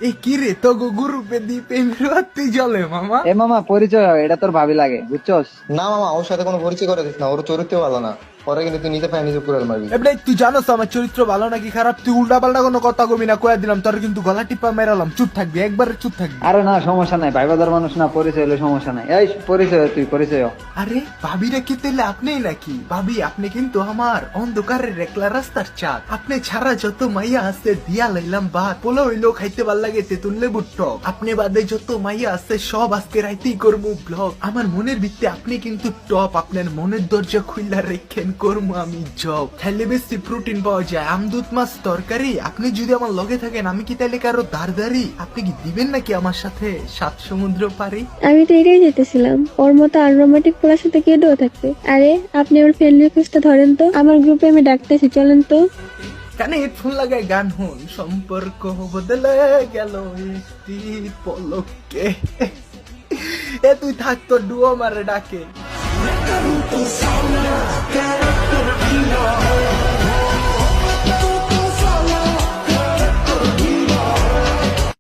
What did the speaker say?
এ কি রে তো গ্রুপে দ্বীপে মিরুয়াতি জলে মামা। এ মামা পরিচয় হয়, এটা তোর ভাবি লাগে বুঝছস। না মামা, ওর সাথে কোনো পরিচয় করে দিস না, ওর চরিত্র ভালো না। পরে কিন্তু তুই নিজে পায়ে নিজে কুড়াল মারবি। এমনি তুই জানোস আমার চরিত্র ভালো নাকি খারাপ? তুই উল্টা পাল্টা কোনো কথা কবি না, কয়ে দিলাম তোর কিন্তু গলা টিপা মেরালাম। চুপ থাকবি, একবারে চুপ থাকবি। আরে না সমস্যা নাই, ভাই বাজার মানুষ না, পরিচয় হলে সমস্যা নাই। এই পরিচয় হ, তুই পরিচয় হ। আরে ভাবিরা কি তেলে আপনিই নাকি? ভাবি আপনি কিন্তু আমার অন্ধকারের একলা রাস্তার চাঁদ। আপনি ছাড়া যত মাইয়া আছে দিয়া লাইলাম বাদ। পোলা হইলেও খাইতে ভাল লাগে তেতুল লেবুর টক। আপনি বাদে যত মাইয়া আছে সব আজকে রাইতেই করবো ব্লগ। আমার মনের ভিত্তি আপনি কিন্তু টপ। আপনার মনের দরজা খুললা রেখেন করবো আমি জব। খাইলে বেশি প্রোটিন পাওয়া যায়, আমদুত মাছ তরকারি। আপনি যদি আমার লগে থাকেন আমি কি তাহলে কারো দারদারি? আপনি কি দিবেন নাকি আমার সাথে 7 সমুদ্র পারি? আমি তো এটাই যেতেছিলাম, ওর মতো আনরোমান্টিক পোলার সাথে কেডেও থাকতে। আরে আপনি আমার ফ্রেন্ড রিকোয়েস্টটা ধরেন তো, আমার গ্রুপে আমি ডাকতেছি, চলেন তো। কানে হেডফোন লাগায় গান হন, সম্পর্ক বদলে গেল একটি পলকে। এ তুই থাক, তোর ডুয়ো মারে ডাকে।